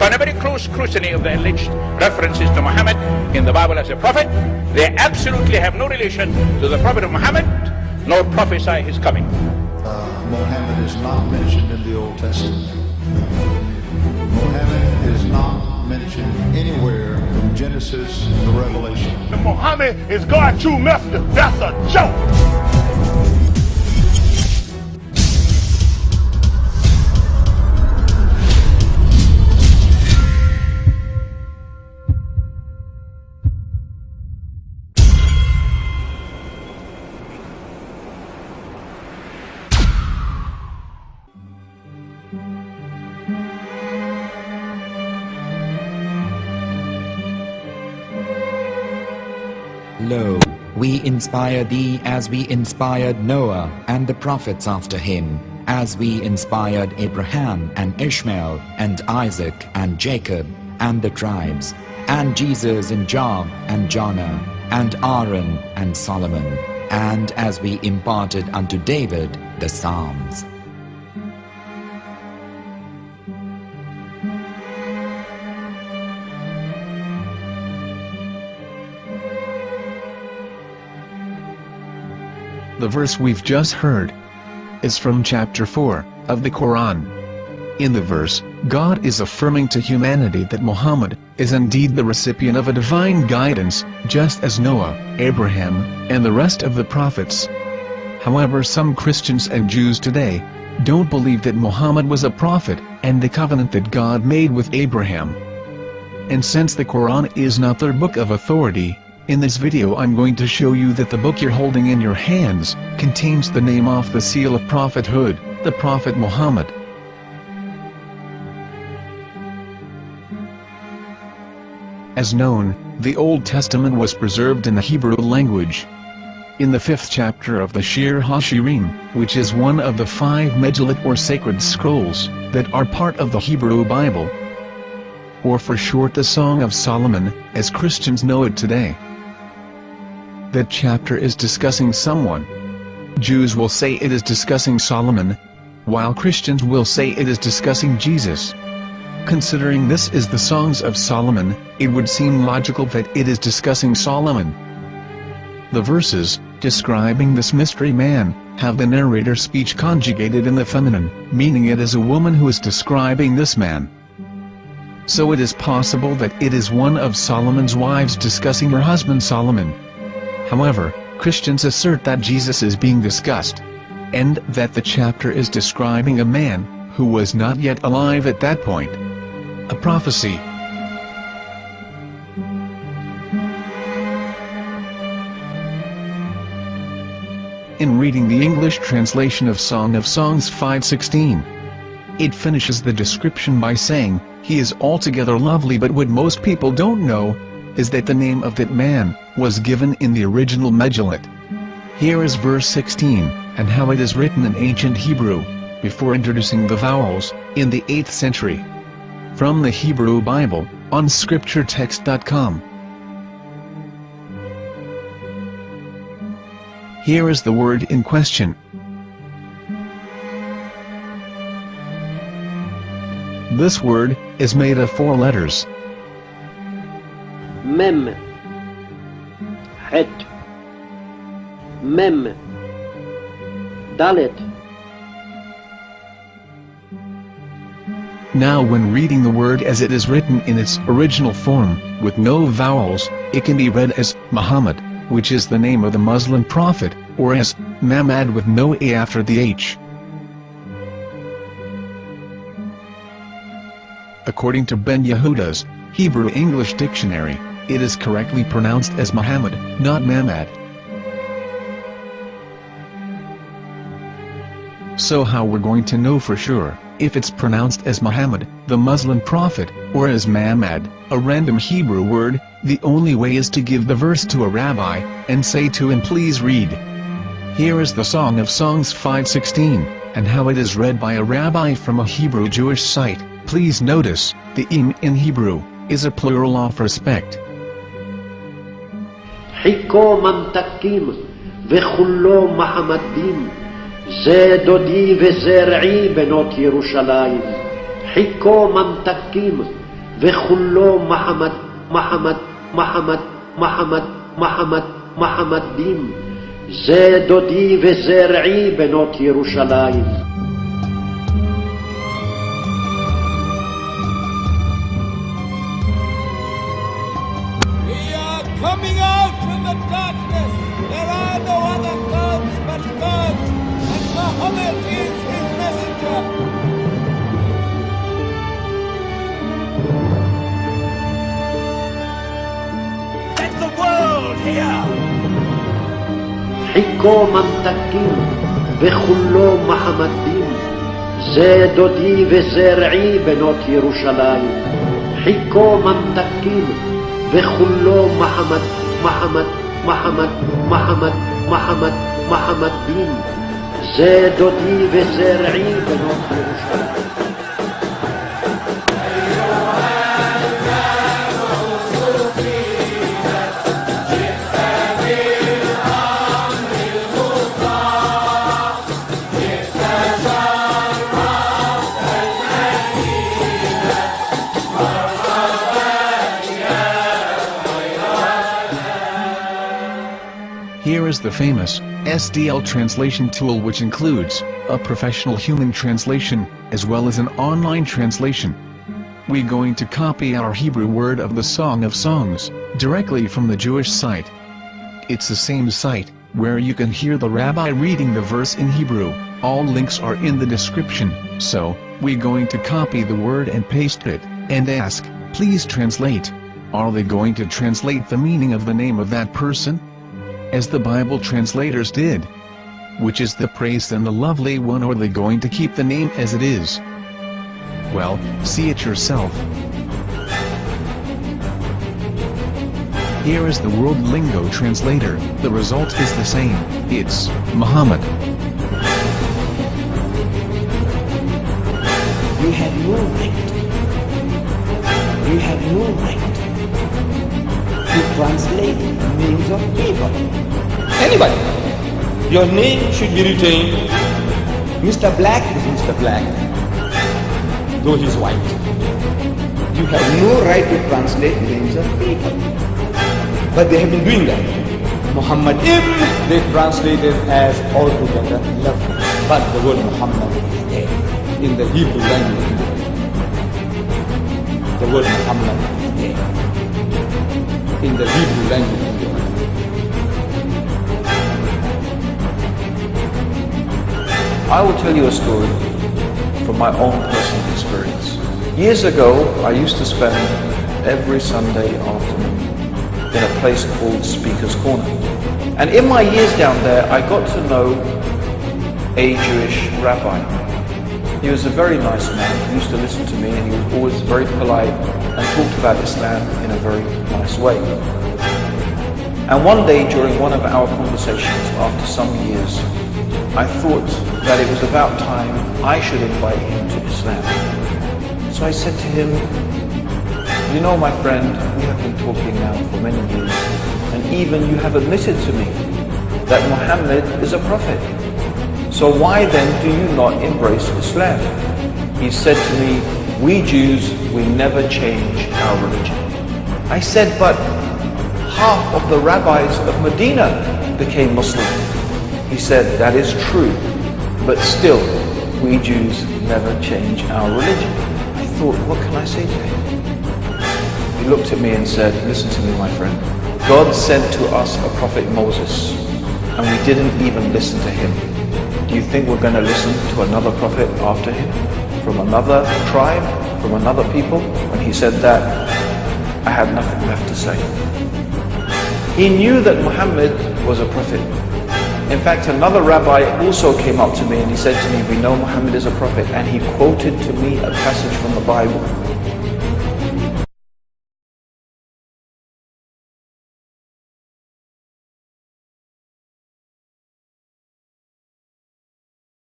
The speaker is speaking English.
Upon a very close scrutiny of the alleged references to Muhammad in the Bible as a prophet, they absolutely have no relation to the prophet of Muhammad, nor prophesy his coming. Muhammad is not mentioned in the Old Testament. Muhammad is not mentioned anywhere from Genesis to Revelation. Muhammad is God's true messenger. That's a joke. Lo, we inspire thee as we inspired Noah and the prophets after him, as we inspired Abraham and Ishmael and Isaac and Jacob and the tribes, and Jesus and Job and Jonah and Aaron and Solomon, and as we imparted unto David the Psalms. The verse we've just heard is from chapter 4 of the Quran. In the verse, God is affirming to humanity that Muhammad is indeed the recipient of a divine guidance, just as Noah, Abraham, and the rest of the prophets. However, some Christians and Jews today don't believe that Muhammad was a prophet and the covenant that God made with Abraham. And since the Quran is not their book of authority, in this video I'm going to show you that the book you're holding in your hands contains the name off the seal of prophethood, the Prophet Muhammad. As known, the Old Testament was preserved in the Hebrew language. In the 5th chapter of the Shir HaShirim, which is one of the 5 Megillat or sacred scrolls that are part of the Hebrew Bible, or for short the Song of Solomon, as Christians know it today. That chapter is discussing someone. Jews will say it is discussing Solomon, while Christians will say it is discussing Jesus. Considering this is the Songs of Solomon, it would seem logical that it is discussing Solomon. The verses, describing this mystery man, have the narrator's speech conjugated in the feminine, meaning it is a woman who is describing this man. So it is possible that it is one of Solomon's wives discussing her husband Solomon. However, Christians assert that Jesus is being discussed, and that the chapter is describing a man who was not yet alive at that point. A prophecy. In reading the English translation of Song of Songs 5:16, it finishes the description by saying, "He is altogether lovely," but what most people don't know is that the name of that man was given in the original Megillat. Here is verse 16, and how it is written in ancient Hebrew, before introducing the vowels, in the 8th century. From the Hebrew Bible, on scripturetext.com. Here is the word in question. This word is made of 4 letters. Mem, Het, Mem, Dalet. Now when reading the word as it is written in its original form, with no vowels, it can be read as Muhammad, which is the name of the Muslim prophet, or as Mamad with no A after the H. According to Ben Yehudah's Hebrew-English dictionary, it is correctly pronounced as Muhammad, not Mamad. So how we're going to know for sure if it's pronounced as Muhammad, the Muslim prophet, or as Mamad, a random Hebrew word? The only way is to give the verse to a rabbi, and say to him, "Please read." Here is the Song of Songs 5:16, and how it is read by a rabbi from a Hebrew Jewish site. Please notice, the im in Hebrew is a plural of respect. Hikko Mamittakim kullo Muhammadim Zehdoodeh ve Zehraee benot Yerushalayim. Hikko Mamittakim וכולו מחמדים, זהדודי וזרעי בנות ירושלים. Coming out from the darkness, there are no other gods but God, and Muhammad is his messenger. Let the world hear. Hikko Mamittakim וכולו Muhammadim, Zehdoodeh וזרעי בנות ירושלים. Hikko Mamittakim וכולו Muhammadim, Zehdoodeh וזרעי בנות ירושלים. Here is the famous SDL translation tool, which includes a professional human translation, as well as an online translation. We're going to copy our Hebrew word of the Song of Songs, directly from the Jewish site. It's the same site, where you can hear the rabbi reading the verse in Hebrew. All links are in the description, so, we're going to copy the word and paste it, and ask, please translate. Are they going to translate the meaning of the name of that person? As the Bible translators did. Which is the praised and the lovely one, or are they going to keep the name as it is? Well, see it yourself. Here is the World Lingo Translator. The result is the same. It's Muhammad. We have no right. We have no right to translate names of people. Anybody. Your name should be retained. Mr. Black is Mr. Black, though he's white. You have no right to translate names of people. But they have been doing that. Muhammadim, they translated as altogether lovely. But the word Muhammad is there in the Hebrew language. The word Muhammad is there in the Hebrew language. I will tell you a story from my own personal experience. Years ago, I used to spend every Sunday afternoon in a place called Speaker's Corner. And in my years down there, I got to know a Jewish rabbi. He was a very nice man. He used to listen to me, and he was always very polite and talked about Islam in a very nice way. And one day during one of our conversations after some years, I thought that it was about time I should invite him to Islam. So I said to him, you know, my friend, we have been talking now for many years, and even you have admitted to me that Muhammad is a prophet. So why then do you not embrace Islam? He said to me, we Jews, we never change our religion. I said, but half of the rabbis of Medina became Muslim. He said, that is true, but still, we Jews never change our religion. I thought, what can I say to him? He looked at me and said, listen to me, my friend. God sent to us a prophet Moses, and we didn't even listen to him. Do you think we're going to listen to another prophet after him? From another tribe? From another people? When he said that, I had nothing left to say. He knew that Muhammad was a prophet. In fact, another rabbi also came up to me and he said to me, we know Muhammad is a prophet, and he quoted to me a passage from the Bible.